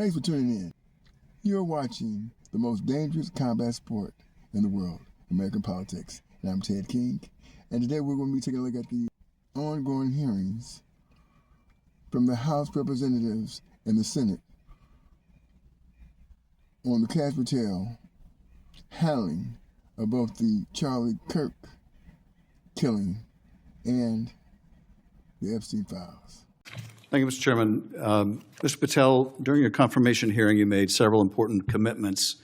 Thanks for tuning in. You're watching the most dangerous combat sport in the world, American politics. And I'm Ted King. And today we're going to be taking a look at the ongoing hearings from the House Representatives and the Senate on the Kash Patel handling of both the Charlie Kirk killing and the Epstein files. Thank you, Mr. Chairman. Mr. Patel, during your confirmation hearing, you made several important commitments.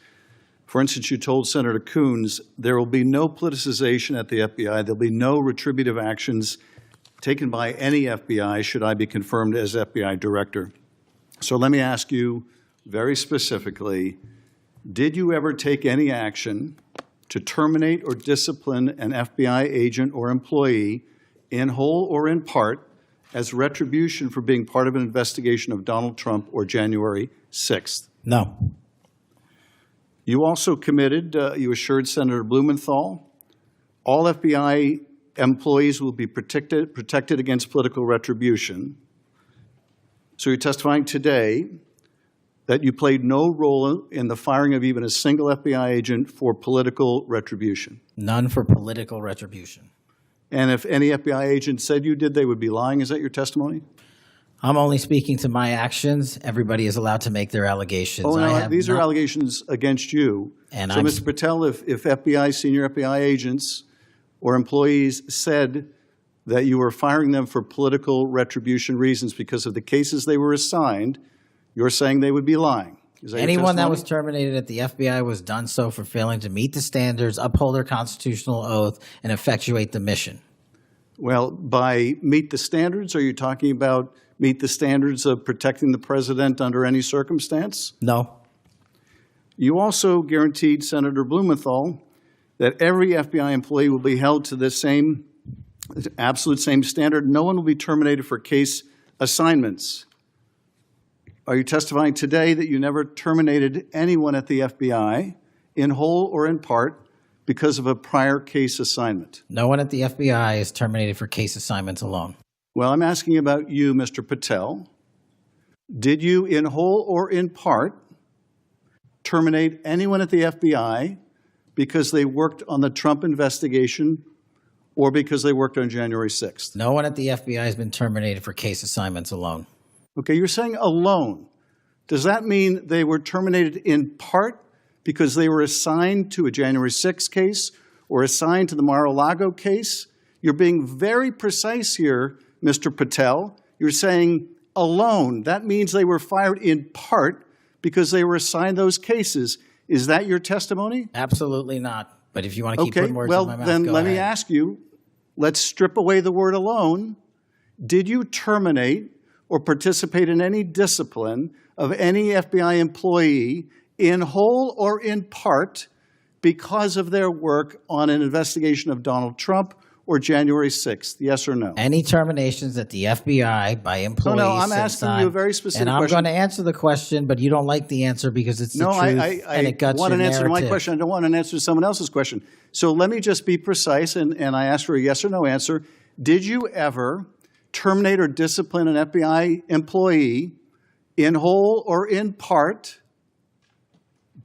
For instance, you told Senator Coons there will be no politicization at the FBI. There'll be no retributive actions taken by any FBI should I be confirmed as FBI director. So let me ask you very specifically, did you ever take any action to terminate or discipline an FBI agent or employee in whole or in part as retribution for being part of an investigation of Donald Trump or January 6th? No. You also committed, you assured Senator Blumenthal, all FBI employees will be protected against political retribution. So you're testifying today that you played no role in the firing of even a single FBI agent for political retribution. None for political retribution. And if any FBI agent said you did, they would be lying. Is that your testimony? I'm only speaking to my actions. Everybody is allowed to make their allegations. Oh, no, these are allegations against you. And so, Mr. Patel, if FBI, senior FBI agents or employees said that you were firing them for political retribution reasons because of the cases they were assigned, you're saying they would be lying. Is that anyone that was terminated at the FBI was done so for failing to meet the standards, uphold their constitutional oath, and effectuate the mission. Well, by meet the standards, are you talking about meet the standards of protecting the president under any circumstance? No. You also guaranteed Senator Blumenthal that every FBI employee will be held to the same, absolute same standard. No one will be terminated for case assignments. Are you testifying today that you never terminated anyone at the FBI in whole or in part because of a prior case assignment? No one at the FBI is terminated for case assignments alone. Well, I'm asking about you, Mr. Patel. Did you, in whole or in part, terminate anyone at the FBI because they worked on the Trump investigation or because they worked on January 6th? No one at the FBI has been terminated for case assignments alone. Okay, you're saying alone. Does that mean they were terminated in part because they were assigned to a January 6th case or assigned to the Mar-a-Lago case? You're being very precise here, Mr. Patel. You're saying alone. That means they were fired in part because they were assigned those cases. Is that your testimony? Absolutely not. But if you want to keep putting words in my mouth, then go let ahead. me ask you, let's strip away the word alone. Did you terminate or participate in any discipline of any FBI employee in whole or in part because of their work on an investigation of Donald Trump or January 6th? Yes or no? Any terminations at the FBI by employees. No, I'm asking you a very specific question. And I'm going to answer the question, but you don't like the answer because it's the truth and it guts want your an answer to my narrative. question. I don't want an answer to someone else's question. So let me just be precise, and I ask for a yes or no answer. Did you ever terminate or discipline an FBI employee in whole or in part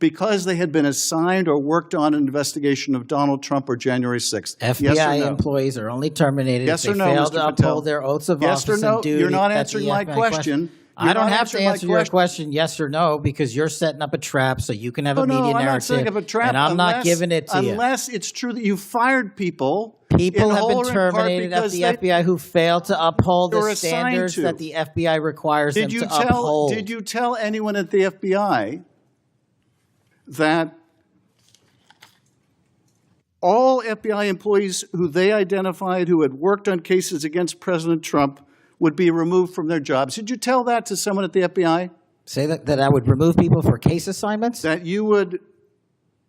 because they had been assigned or worked on an investigation of Donald Trump or January 6th? FBI yes or no? employees are only terminated yes if or they no, fail Mr. to Patel? uphold their oaths of yes office or no? and duty. You're not at the answering my FBI question. I don't have to answer your question yes or no because you're setting up a trap so you can have a media narrative. I'm not setting up a trap. And I'm not giving it to you. Unless it's true that you fired people. People have been terminated at the FBI who failed to uphold the standards that the FBI requires them to uphold. Did you tell anyone at the FBI that all FBI employees who they identified who had worked on cases against President Trump would be removed from their jobs? Did you tell that to someone at the FBI? Say that I would remove people for case assignments? That you would,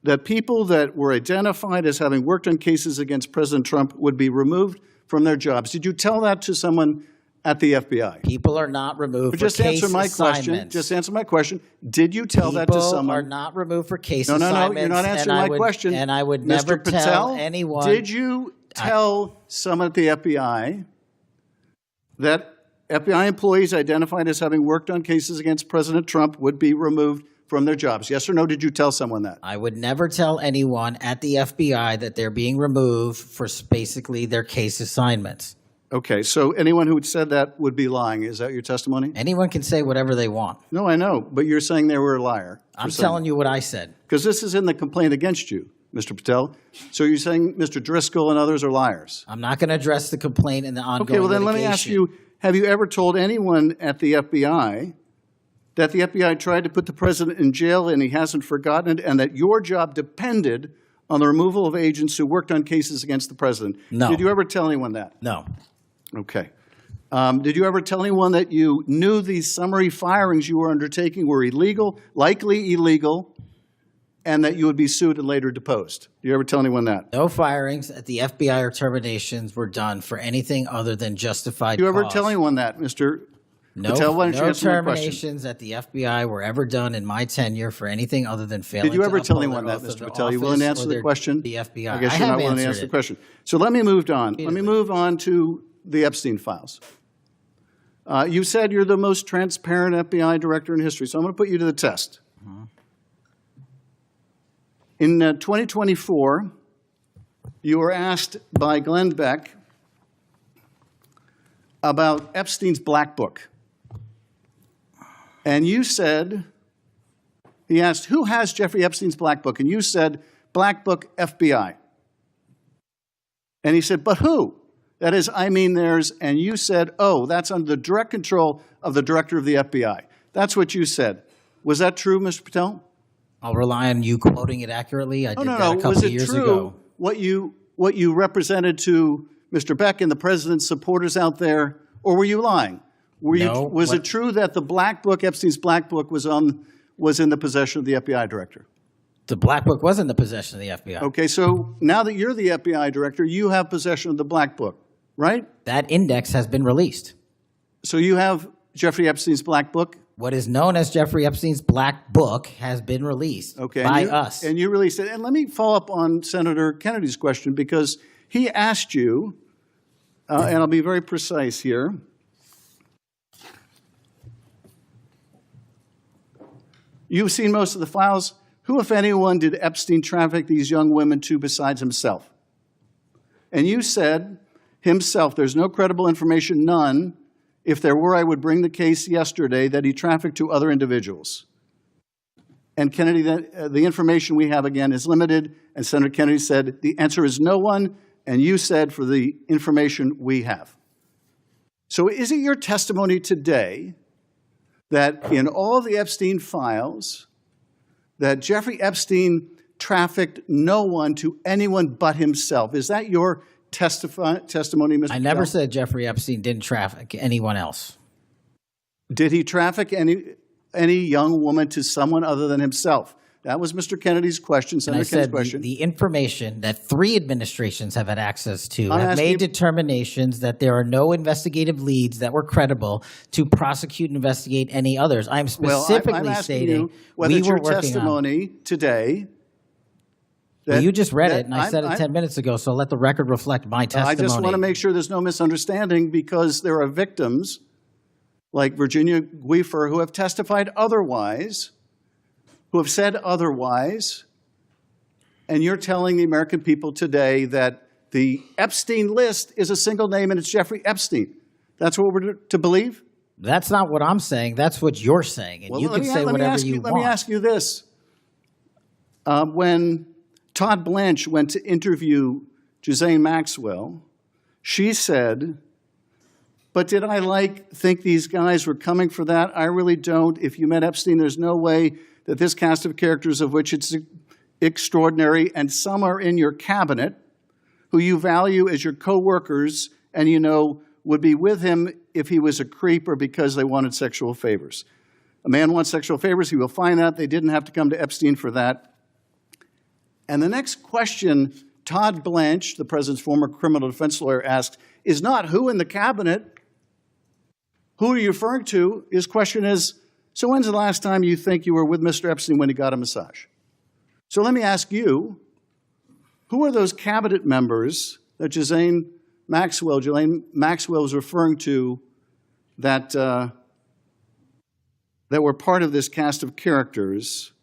that people that were identified as having worked on cases against President Trump would be removed from their jobs. Did you tell that to someone at the FBI? People are not removed for case assignments. Just answer my question. Did you tell that to someone? People are not removed for case No, assignments. you're not answering my question. And I would Mr. never Patel, tell anyone. Did you tell someone at the FBI that FBI employees identified as having worked on cases against President Trump would be removed from their jobs. Yes or no, did you tell someone that? I would never tell anyone at the FBI that they're being removed for basically their case assignments. Okay, so anyone who had said that would be lying. Is that your testimony? Anyone can say whatever they want. No, I know, but you're saying they were a liar. I'm telling you what I said. Because this is in the complaint against you, Mr. Patel. So you're saying Mr. Driscoll and others are liars? I'm not going to address the complaint in the ongoing Okay, well then let me litigation. ask you, have you ever told anyone at the FBI that the FBI tried to put the president in jail and he hasn't forgotten it, and that your job depended on the removal of agents who worked on cases against the president? No. Did you ever tell anyone that? No. Okay. Did you ever tell anyone that you knew these summary firings you were undertaking were illegal, likely illegal, and that you would be sued and later deposed? Did you ever tell anyone that? No firings at the FBI or terminations were done for anything other than justified Did you ever cause. tell anyone that, Mr. No, Patel? Why don't you no answer my question? terminations at the FBI were ever done in my tenure for anything other than failing Did you to ever tell uphold anyone their that, oath of Mr. the Patel? You willing to office answer or the their- question? The FBI. I guess I you're have not willing to answered answer the it. question. So let me move on. Let me Repeatedly. move on to the Epstein files. You said you're the most transparent FBI director in history, so I'm going to put you to the test. In 2024, you were asked by Glenn Beck about Epstein's Black Book. And you said, he asked, who has Jeffrey Epstein's Black Book? And you said, Black Book, FBI. And he said, but who? That is, I mean theirs. And you said, oh, that's under the direct control of the director of the FBI. That's what you said. Was that true, Mr. Patel? I'll rely on you quoting it accurately. I did that a couple Was of it years true ago. what you represented to Mr. Beck and the president's supporters out there, or were you lying? No, Was it true that the Black Book, Epstein's Black Book, was in the possession of the FBI director? The Black Book was in the possession of the FBI. Okay, so now that you're the FBI director, you have possession of the Black Book, right? That index has been released. So you have Jeffrey Epstein's Black Book? What is known as Jeffrey Epstein's Black Book has been released by us. And you released it. And let me follow up on Senator Kennedy's question, because he asked you, and I'll be very precise here. You've seen most of the files. Who, if anyone, did Epstein traffic these young women to besides himself? And you said, himself, there's no credible information, none. If there were, I would bring the case yesterday that he trafficked to other individuals. And Kennedy, the information we have, again, is limited. And Senator Kennedy said, the answer is no one. And you said, for the information we have. So is it your testimony today that in all of the Epstein files, that Jeffrey Epstein trafficked no one to anyone but himself? Is that your testimony, Mr. I never Patel? said Jeffrey Epstein didn't traffic anyone else. Did he traffic any young woman to someone other than himself? That was Mr. Kennedy's question, And I Senator Kennedy's said question. the information that 3 administrations have had access to I'm have asking made you- determinations that there are no investigative leads that were credible to prosecute and investigate any others. I'm specifically I'm asking stating you whether we it's were your working on. testimony today. Well, that- you just read that it, and I said it I'm- 10 minutes ago, so let the record reflect my I testimony. just want to make sure there's no misunderstanding, because there are victims like Virginia Guifer who have testified otherwise, who have said otherwise, and you're telling the American people today that the Epstein list is a single name and it's Jeffrey Epstein. That's what we're to believe? That's not what I'm saying. That's what you're saying, and you let can me- say let me whatever ask you Let want. me ask you this. When Todd Blanche went to interview Ghislaine Maxwell, she said, but did I think these guys were coming for that? I really don't. If you met Epstein, there's no way that this cast of characters, of which it's extraordinary, and some are in your cabinet, who you value as your co-workers, and you know would be with him if he was a creep or because they wanted sexual favors. A man wants sexual favors, he will find that. They didn't have to come to Epstein for that. And the next question Todd Blanche, the president's former criminal defense lawyer, asked is not who in the cabinet, who are you referring to? His question is, so when's the last time you think you were with Mr. Epstein when he got a massage? So let me ask you, who are those cabinet members that Ghislaine Maxwell was referring to that that were part of this cast of characters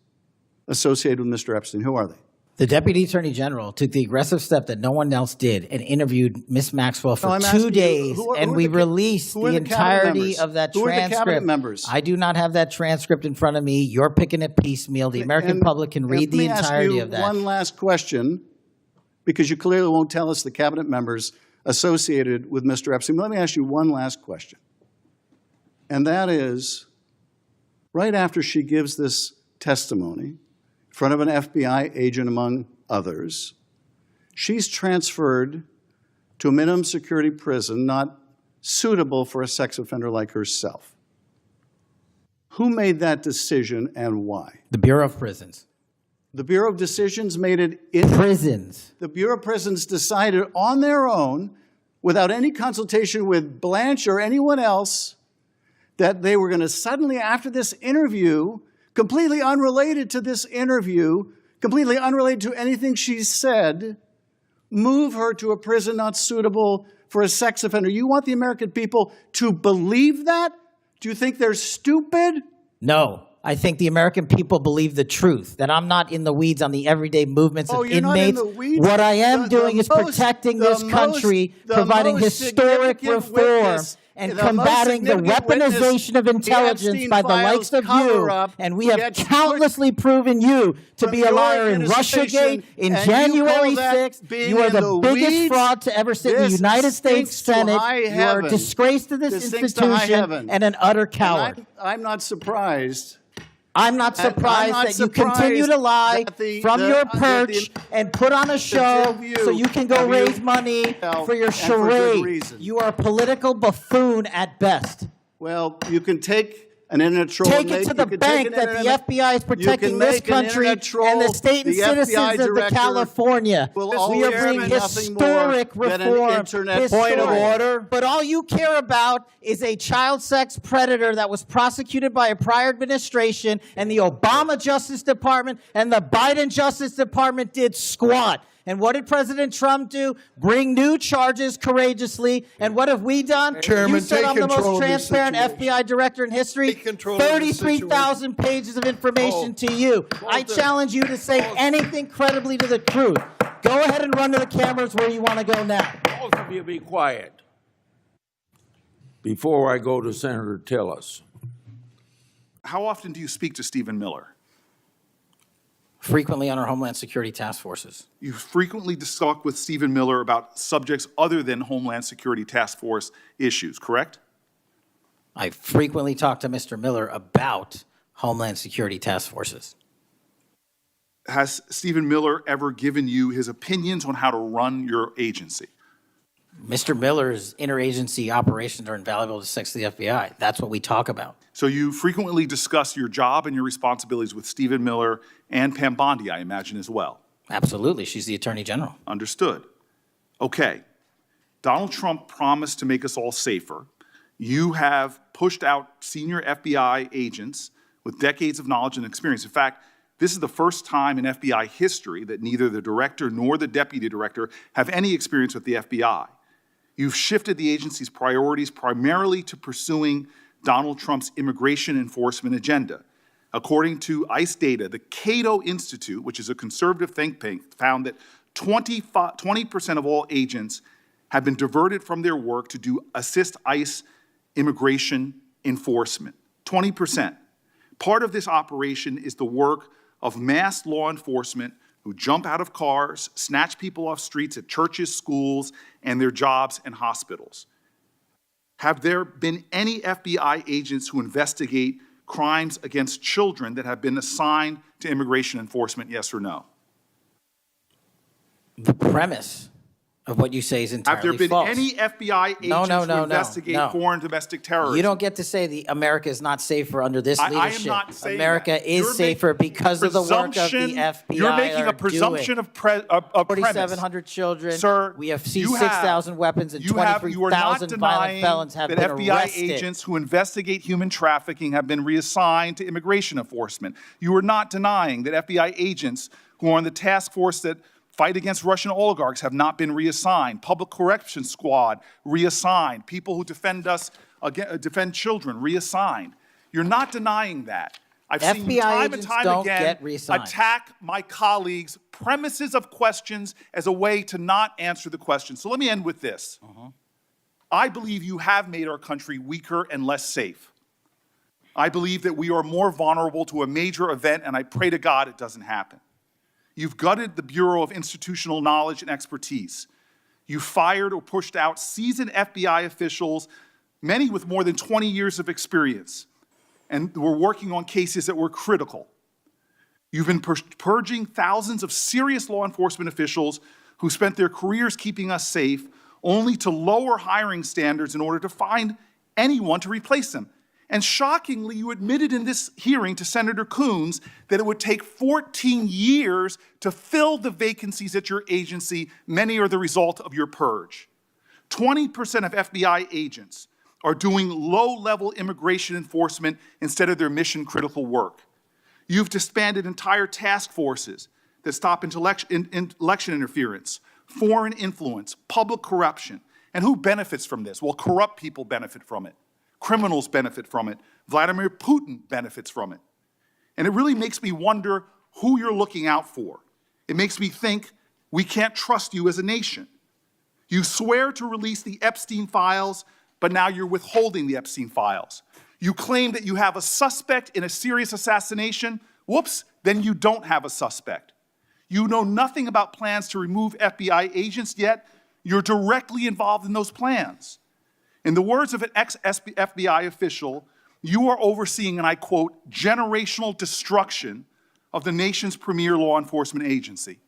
associated with Mr. Epstein? Who are they? The Deputy Attorney General took the aggressive step that no one else did and interviewed Miss Maxwell for I'm 2 asking you, days, and we released who are the the cabinet entirety members? of that Who are the cabinet transcript. members? I do not have that transcript in front of me. You're picking it piecemeal. The American And- public can read the entirety of Let me that. ask you one last question, because you clearly won't tell us the cabinet members associated with Mr. Epstein. Let me ask you one last question. And that is, right after she gives this testimony in front of an FBI agent, among others, she's transferred to a minimum security prison not suitable for a sex offender like herself. Who made that decision and why? The Bureau of Prisons. The Bureau of Decisions made it in Prisons. the Bureau of Prisons decided on their own, without any consultation with Blanche or anyone else, that they were going to suddenly, after this interview, completely unrelated to this interview, completely unrelated to anything she said, move her to a prison not suitable for a sex offender. You want the American people to believe that? Do you think they're stupid? No. I think the American people believe the truth, that I'm not in the weeds on the everyday movements of you're not in inmates. the weeds? What I am The doing is most- protecting the this country, most- the providing most historic significant reform, witness- and the most combating the significant witness, weaponization of the intelligence Epstein by the files likes of you. cover-up And we have gets countlessly proven you to from be a your liar in administration, Russiagate, in and you January call that 6th. being You are in the the biggest weeds? fraud to ever sit in the This United States stinks to Senate. high You are a heaven. disgrace to this This stinks to high institution heaven. and an utter coward. And I'm not surprised. I'm not surprised not that you continue to surprised lie that from your perch and put on a show view so you can go of raise you money for your and for good charade. reason. You are a political buffoon at best. Well, you can take an internet troll. Take it to the bank that the FBI is protecting this country and the state and citizens of the California. We are bringing historic reform. Point of order. But all you care about is a child sex predator that was prosecuted by a prior administration, and the Obama Justice Department and the Biden Justice Department did squat. And what did President Trump do? Bring new charges courageously. And what have we done? Chairman, You said take I'm the control most of this transparent situation. FBI director in history. Take control of this 33,000 pages of information to you. I challenge you to say anything credibly to the truth. Go ahead and run to the cameras where you want to go now. Both of you be quiet. Before I go to Senator Tillis. How often do you speak to Stephen Miller? Frequently on our Homeland Security task forces. You frequently talk with Stephen Miller about subjects other than Homeland Security Task Force issues, correct? I frequently talk to Mr. Miller about Homeland Security task forces. Has Stephen Miller ever given you his opinions on how to run your agency? Mr. Miller's interagency operations are invaluable to the FBI. That's what we talk about. So you frequently discuss your job and your responsibilities with Stephen Miller and Pam Bondi, I imagine, as well. Absolutely. She's the Attorney General. Understood. Okay. Donald Trump promised to make us all safer. You have pushed out senior FBI agents with decades of knowledge and experience. In fact, this is the first time in FBI history that neither the director nor the deputy director have any experience with the FBI. You've shifted the agency's priorities primarily to pursuing Donald Trump's immigration enforcement agenda. According to ICE data, the Cato Institute, which is a conservative think tank, found that 20% of all agents have been diverted from their work to assist ICE immigration enforcement. 20%. Part of this operation is the work of mass law enforcement who jump out of cars, snatch people off streets at churches, schools, and their jobs and hospitals. Have there been any FBI agents who investigate crimes against children that have been assigned to immigration enforcement, yes or no? The premise of what you say is entirely Have there been false. any FBI agents who investigate foreign domestic terrorism? You don't get to say America is not safer under this I leadership. am not saying America that. is You're safer making because of the work of the FBI. You're making a presumption of premise. 4,700 children. Sir, we have seized you have- 6,000 weapons and you are not 23,000 violent denying felons have that been FBI arrested. agents who investigate human trafficking have been reassigned to immigration enforcement. You are not denying that FBI agents who are on the task force that fight against Russian oligarchs have not been reassigned. Public Corrections Squad reassigned. People who defend us defend children, reassigned. You're not denying that. I've seen you FBI time and agents time don't again get reassigned. attack my colleagues' premises of questions as a way to not answer the question. So let me end with this. I believe you have made our country weaker and less safe. I believe that we are more vulnerable to a major event, and I pray to God it doesn't happen. You've gutted the Bureau of Institutional Knowledge and Expertise. You fired or pushed out seasoned FBI officials, many with more than 20 years of experience, and were working on cases that were critical. You've been purging thousands of serious law enforcement officials who spent their careers keeping us safe, only to lower hiring standards in order to find anyone to replace them. And shockingly, you admitted in this hearing to Senator Coons that it would take 14 years to fill the vacancies at your agency. Many are the result of your purge. 20% of FBI agents are doing low-level immigration enforcement instead of their mission-critical work. You've disbanded entire task forces that stop election interference, foreign influence, public corruption. And who benefits from this? Well, corrupt people benefit from it. Criminals benefit from it. Vladimir Putin benefits from it. And it really makes me wonder who you're looking out for. It makes me think we can't trust you as a nation. You swear to release the Epstein files, but now you're withholding the Epstein files. You claim that you have a suspect in a serious assassination. Whoops, then you don't have a suspect. You know nothing about plans to remove FBI agents, yet you're directly involved in those plans. In the words of an ex-FBI official, you are overseeing, and I quote, generational destruction of the nation's premier law enforcement agency.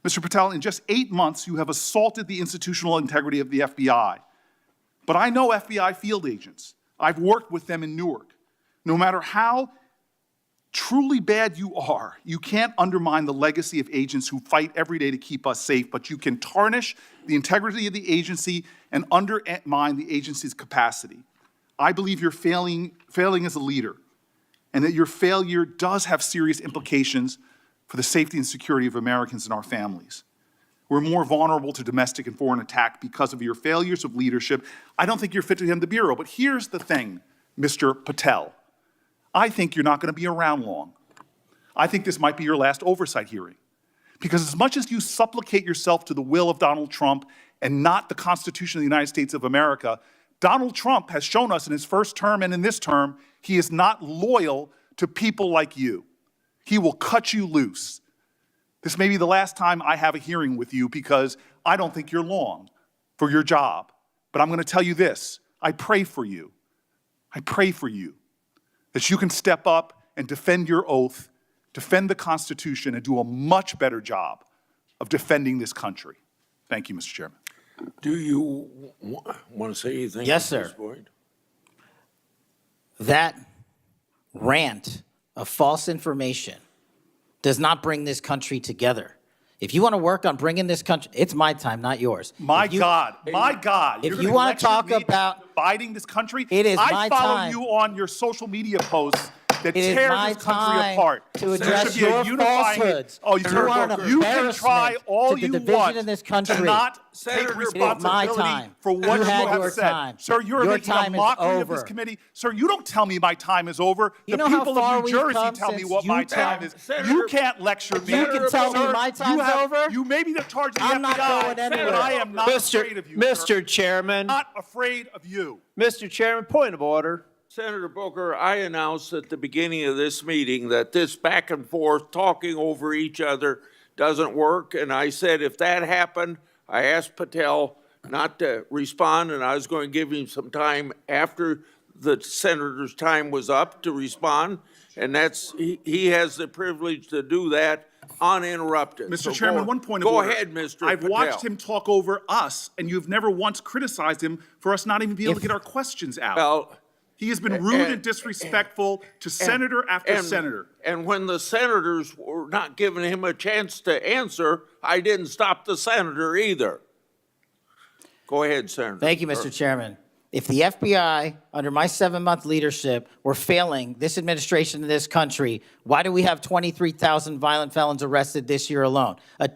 Mr. Patel, in just 8 months, you have assaulted the institutional integrity of the FBI. But I know FBI field agents. I've worked with them in Newark. No matter how truly bad you are, you can't undermine the legacy of agents who fight every day to keep us safe, but you can tarnish the integrity of the agency and undermine the agency's capacity. I believe you're failing as a leader, and that your failure does have serious implications for the safety and security of Americans and our families. We're more vulnerable to domestic and foreign attack because of your failures of leadership. I don't think you're fit to hand the Bureau, but here's the thing, Mr. Patel. I think you're not going to be around long. I think this might be your last oversight hearing. Because as much as you supplicate yourself to the will of Donald Trump and not the Constitution of the United States of America, Donald Trump has shown us in his first term and in this term, he is not loyal to people like you. He will cut you loose. This may be the last time I have a hearing with you because I don't think you're long for your job. But I'm going to tell you this. I pray for you. I pray for you that you can step up and defend your oath, defend the Constitution, and do a much better job of defending this country. Thank you, Mr. Chairman. Do you want to say anything? Yes, at this sir. point? That rant of false information does not bring this country together. If you want to work on bringing this country, it's my time, not yours. My God. If You're you gonna want to lecture talk me about dividing this country, it is I my follow time. you on your social media posts that It is tear my this country time apart. to There address should be a your unifying- falsehoods. Oh, You are an you can embarrassment try all to the you division want in this to country. not Senator, take it is my responsibility time. for what You you had have your said. time. Sir, you're Your making time a is mockery of this over. committee. Sir, you don't tell me my time is over. You The know how people far of New we've Jersey come tell me since what you my tell- time is. Senator- You can't lecture me. You can tell me Sir, my you time's have- over? You may be the charge of the I'm not FBI, going but anywhere. I am not afraid of you, sir. Mr. Chairman, Not afraid of you. Mr. Chairman, point of order. Senator Booker, I announced at the beginning of this meeting that this back and forth, talking over each other, doesn't work. And I said if that happened, I asked Patel not to respond, and I was going to give him some time after the senator's time was up to respond. And he has the privilege to do that uninterrupted. Mr. So Chairman, go- one point of Go order. ahead, Mr. I've Patel. watched him talk over us, and you've never once criticized him for us not even being able to get our questions out. Well, He has been rude and- and disrespectful to senator after senator. And when the senators were not giving him a chance to answer, I didn't stop the senator either. Go ahead, Senator. Thank you, Mr. Chairman. If the FBI, under my 7-month leadership, were failing this administration in this country, why do we have 23,000 violent felons arrested this year alone? A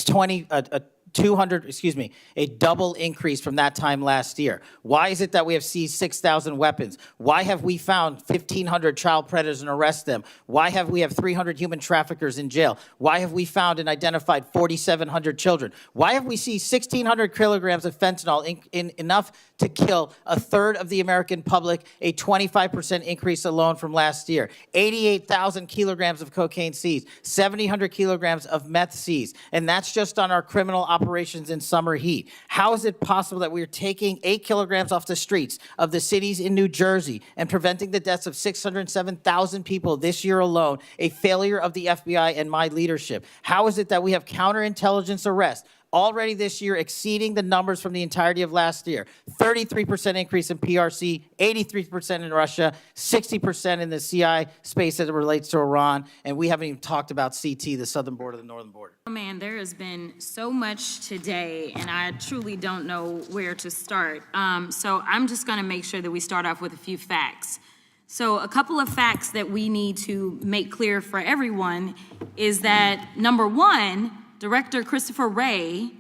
a double increase from that time last year. Why is it that we have seized 6,000 weapons? Why have we found 1,500 child predators and arrested them? Why have we 300 human traffickers in jail? Why have we found and identified 4,700 children? Why have we seized 1,600 kilograms of fentanyl, enough to kill a third of the American public, a 25% increase alone from last year? 88,000 kilograms of cocaine seized, 7,000 kilograms of meth seized, and that's just on our criminal operations in summer heat. How is it possible that we are taking 8 kilograms off the streets of the cities in New Jersey and preventing the deaths of 607,000 people this year alone, a failure of the FBI and my leadership? How is it that we have counterintelligence arrests already this year exceeding the numbers from the entirety of last year? 33% increase in PRC, 83% in Russia, 60% in the CI space as it relates to Iran, and we haven't even talked about CT, the southern border, the northern border. Man, there has been so much today, and I truly don't know where to start. So I'm just gonna make sure that we start off with a few facts. So a couple of facts that we need to make clear for everyone is that, number one, Director Christopher Wray,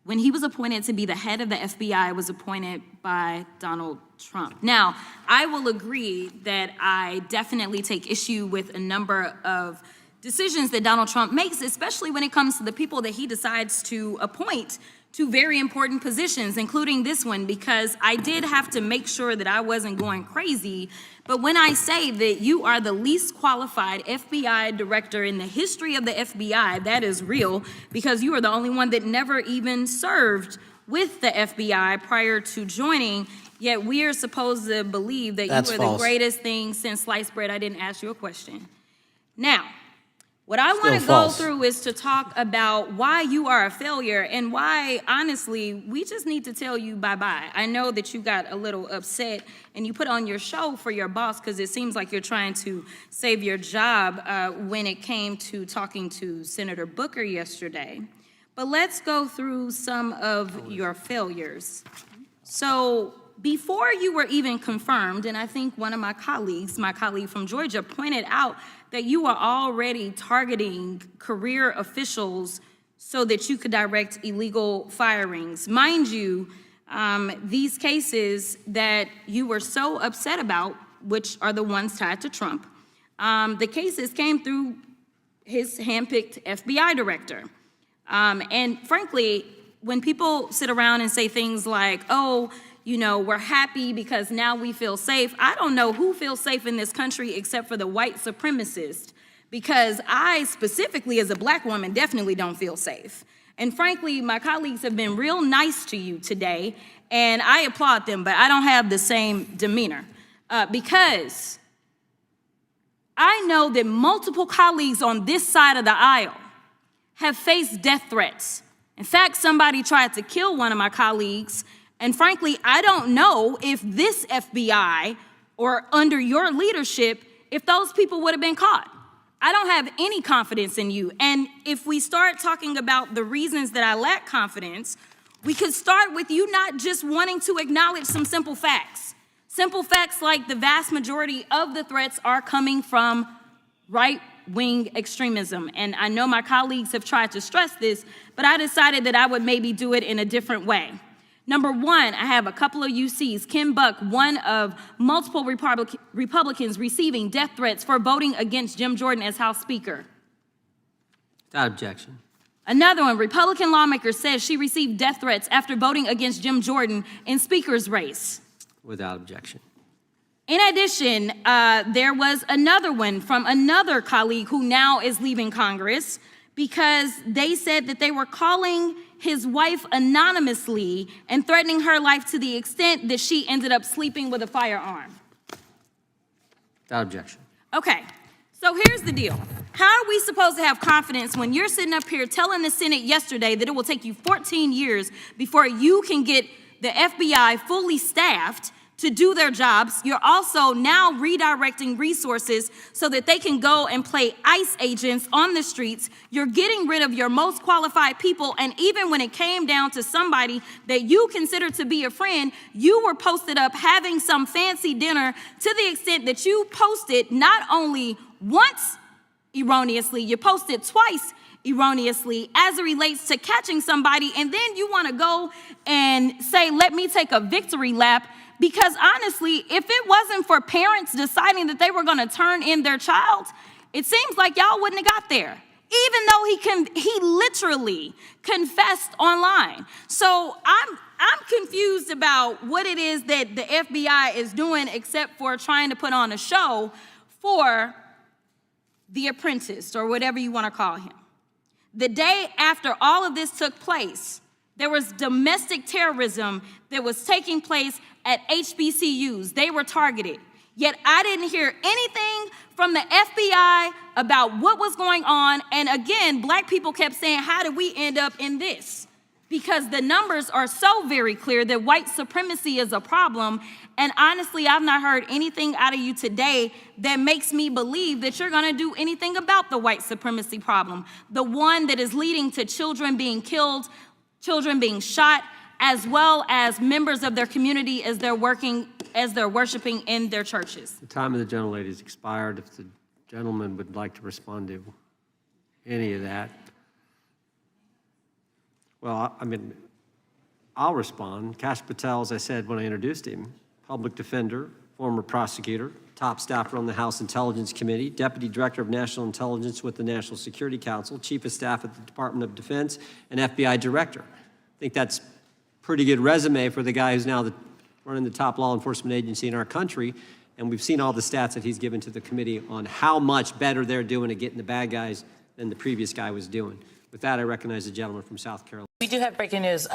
when he was appointed to be the head of the FBI, was appointed by Donald Trump. Now, I will agree that I definitely take issue with a number of decisions that Donald Trump makes, especially when it comes to the people that he decides to appoint to very important positions, including this one, because I did have to make sure that I wasn't going crazy. But when I say that you are the least qualified FBI director in the history of the FBI, that is real, because you are the only one that never even served with the FBI prior to joining, yet we are supposed to believe that That's you are false. the greatest thing since sliced bread. I didn't ask you a question. Now, what I want to go false. through is to talk about why you are a failure and why, honestly, we just need to tell you bye-bye. I know that you got a little upset and you put on your show for your boss because it seems like you're trying to save your job when it came to talking to Senator Booker yesterday. But let's go through some of your failures. So before you were even confirmed, and I think one of my colleague from Georgia, pointed out that you are already targeting career officials so that you could direct illegal firings. Mind you, these cases that you were so upset about, which are the ones tied to Trump, the cases came through his handpicked FBI director. And frankly, when people sit around and say things like, oh, you know, we're happy because now we feel safe. I don't know who feels safe in this country except for the white supremacists, because I specifically as a black woman definitely don't feel safe. And frankly, my colleagues have been real nice to you today, and I applaud them, but I don't have the same demeanor because I know that multiple colleagues on this side of the aisle have faced death threats. In fact, somebody tried to kill one of my colleagues. And frankly, I don't know if this FBI or under your leadership, if those people would have been caught. I don't have any confidence in you. And if we start talking about the reasons that I lack confidence, we could start with you not just wanting to acknowledge some simple facts. Simple facts like the vast majority of the threats are coming from right-wing extremism. And I know my colleagues have tried to stress this, but I decided that I would maybe do it in a different way. Number one, I have a couple of UCs. Kim Buck, one of multiple Republicans receiving death threats for voting against Jim Jordan as House Speaker. Without objection. Another one, Republican lawmaker says she received death threats after voting against Jim Jordan in Speaker's race. Without objection. In addition, there was another one from another colleague who now is leaving Congress because they said that they were calling his wife anonymously and threatening her life to the extent that she ended up sleeping with a firearm. Without objection. Okay, so here's the deal. How are we supposed to have confidence when you're sitting up here telling the Senate yesterday that it will take you 14 years before you can get the FBI fully staffed to do their jobs? You're also now redirecting resources so that they can go and play ICE agents on the streets. You're getting rid of your most qualified people, and even when it came down to somebody that you consider to be a friend, you were posted up having some fancy dinner to the extent that you posted not only once, erroneously. You posted twice erroneously as it relates to catching somebody, and then you want to go and say, let me take a victory lap, because honestly, if it wasn't for parents deciding that they were going to turn in their child, it seems like y'all wouldn't have got there, even though he literally confessed online. So I'm confused about what it is that the FBI is doing, except for trying to put on a show for the apprentice, or whatever you want to call him. The day after all of this took place, there was domestic terrorism that was taking place at HBCUs. They were targeted. Yet I didn't hear anything from the FBI about what was going on. And again, black people kept saying, how did we end up in this? Because the numbers are so very clear that white supremacy is a problem. And honestly, I've not heard anything out of you today that makes me believe that you're going to do anything about the white supremacy problem, the one that is leading to children being killed, children being shot, as well as members of their community as they're worshiping in their churches. The time of the gentlelady has expired. If the gentleman would like to respond to any of that. Well, I mean, I'll respond. Kash Patel, as I said when I introduced him, public defender, former prosecutor, top staffer on the House Intelligence Committee, Deputy Director of National Intelligence with the National Security Council, Chief of Staff at the Department of Defense, and FBI Director. I think that's a pretty good resume for the guy who's now running the top law enforcement agency in our country. And we've seen all the stats that he's given to the committee on how much better they're doing at getting the bad guys than the previous guy was doing. With that, I recognize the gentleman from South Carolina. We do have breaking news.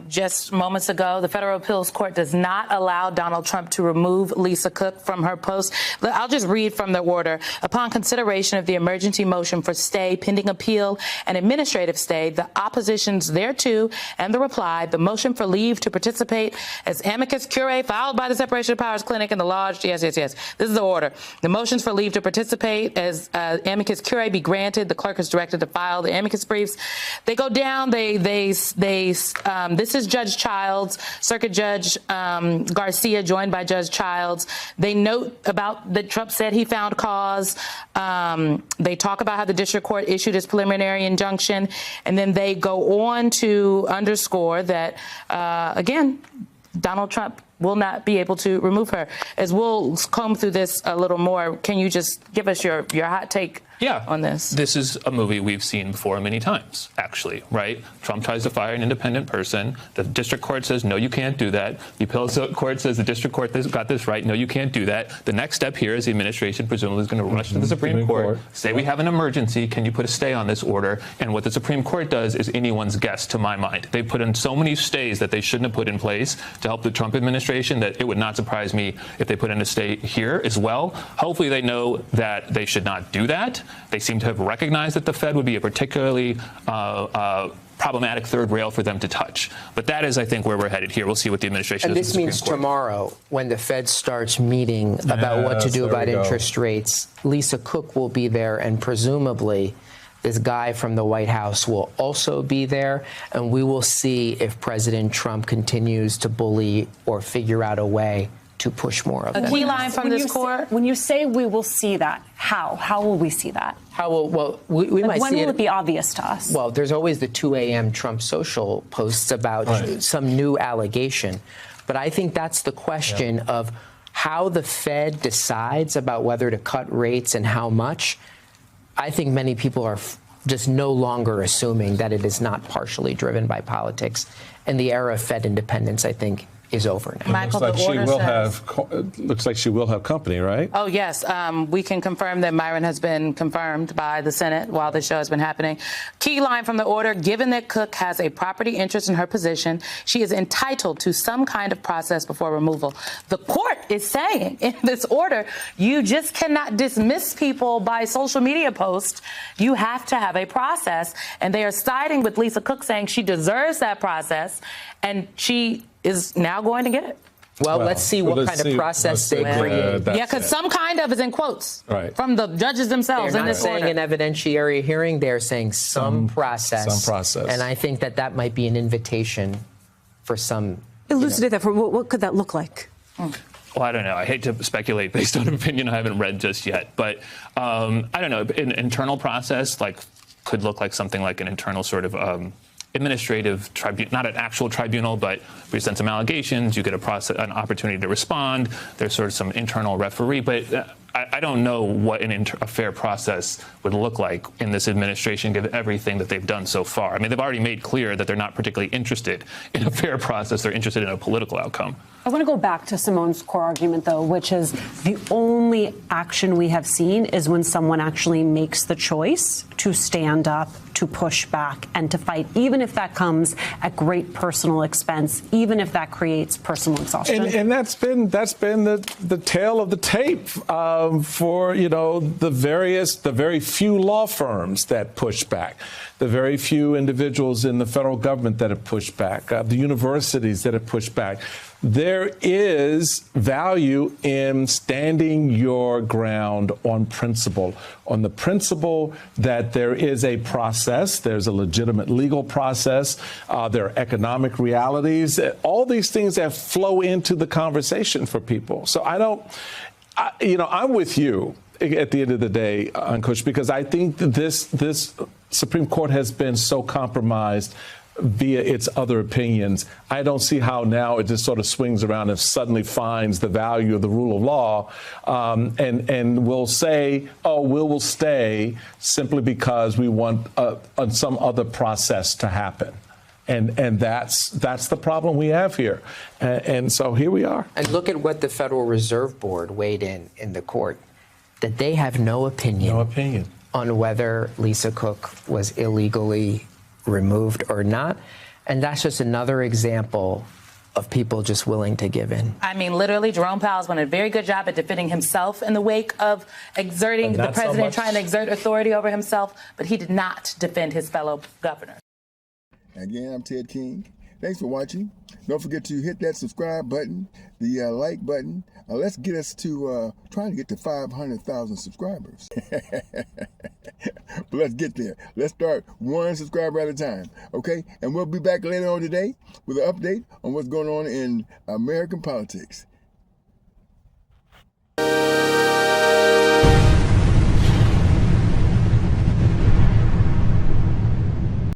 Just moments ago, the federal appeals court does not allow Donald Trump to remove Lisa Cook from her post. I'll just read from the order. Upon consideration of the emergency motion for stay pending appeal and administrative stay, the oppositions thereto, and the reply, the motion for leave to participate as amicus curiae filed by the Separation of Powers Clinic and the Lodge. Yes. This is the order. The motions for leave to participate as amicus curiae be granted. The clerk is directed to file the amicus briefs. They go down. This is Judge Childs, Circuit Judge Garcia, joined by Judge Childs. They note about that Trump said he found cause. They talk about how the district court issued its preliminary injunction, and then they go on to underscore that, again, Donald Trump will not be able to remove her. As we'll comb through this a little more, can you just give us your hot take on this? This is a movie we've seen before many times, actually, right? Trump tries to fire an independent person. The district court says, no, you can't do that. The appeals court says the district court got this right. No, you can't do that. The next step here is the administration presumably is going to rush to the Supreme Court, say we have an emergency. Can you put a stay on this order? And what the Supreme Court does is anyone's guess, to my mind. They put in so many stays that they shouldn't have put in place to help the Trump administration that it would not surprise me if they put in a stay here as well. Hopefully they know that they should not do that. They seem to have recognized that the Fed would be a particularly problematic third rail for them to touch. But that is, I think, where we're headed here. We'll see what the administration does. And this means tomorrow, when the Fed starts meeting about what to do about interest rates, Lisa Cook will be there, and presumably this guy from the White House will also be there, and we will see if President Trump continues to bully or figure out a way to push more of that. A key line from this court. When you say we will see that, how? How will we see that? We might see it. When will it be obvious to us? Well, there's always the 2 a.m. Trump social posts about some new allegation. But I think that's the question of how the Fed decides about whether to cut rates and how much. I think many people are just no longer assuming that it is not partially driven by politics. And the era of Fed independence, I think, is over now. Michael, looks like she will have company, right? Oh, yes. We can confirm that Myron has been confirmed by the Senate while the show has been happening. Key line from the order, given that Cook has a property interest in her position, she is entitled to some kind of process before removal. The court is saying in this order, you just cannot dismiss people by social media posts. You have to have a process. And they are siding with Lisa Cook, saying she deserves that process, and she is now going to get it. Well, let's see what kind of process they create. Yeah, because some kind of is in quotes from the judges themselves. They're not saying an evidentiary hearing. They're saying some process. Some process. And I think that might be an invitation for some. Elucidate that. For what could that look like? Well, I don't know. I hate to speculate based on an opinion I haven't read just yet. But I don't know. An internal process could look like something like an internal sort of administrative tribunal, not an actual tribunal, but present some allegations. You get an opportunity to respond. There's sort of some internal referee. But I don't know what a fair process would look like in this administration, given everything that they've done so far. I mean, they've already made clear that they're not particularly interested in a fair process. They're interested in a political outcome. I want to go back to Simone's core argument, though, which is the only action we have seen is when someone actually makes the choice to stand up, to push back, and to fight, even if that comes at great personal expense, even if that creates personal exhaustion. And that's been the tale of the tape for the very few law firms that push back, the very few individuals in the federal government that have pushed back, the universities that have pushed back. There is value in standing your ground on principle, on the principle that there is a process, there's a legitimate legal process, there are economic realities, all these things that flow into the conversation for people. So I'm with you at the end of the day, Kach, because I think that this Supreme Court has been so compromised via its other opinions. I don't see how now it just sort of swings around and suddenly finds the value of the rule of law and will say, oh, we will stay simply because we want some other process to happen. And that's the problem we have here. And so here we are. And look at what the Federal Reserve Board weighed in the court, that they have no opinion on whether Lisa Cook was illegally removed or not. And that's just another example of people just willing to give in. I mean, literally, Jerome Powell's done a very good job at defending himself in the wake of exerting the president trying to exert authority over himself, but he did not defend his fellow governors. Again, I'm Ted King. Thanks for watching. Don't forget to hit that subscribe button, the like button. Let's get us to trying to get to 500,000 subscribers. But let's get there. Let's start one subscriber at a time, okay? And we'll be back later on today with an update on what's going on in American politics.